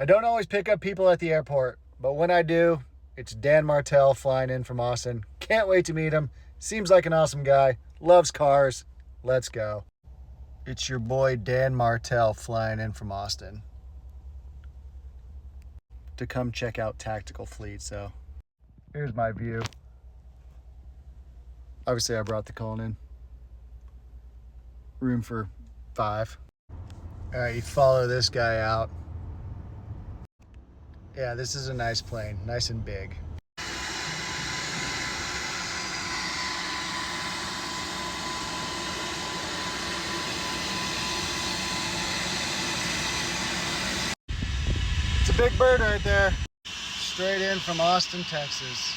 I don't always pick up people at the airport, but when I do, it's Dan Martell flying in from Austin. Can't wait to meet him. Seems like an awesome guy. Loves cars. Let's go. It's your boy Dan Martell flying in from Austin to come check out Tactical Fleet. So here's my view. Obviously, I brought the Cullinan. Room for 5. All right, you follow this guy out. Yeah, this is a nice plane, nice and big. It's a big bird right there. Straight in from Austin, Texas.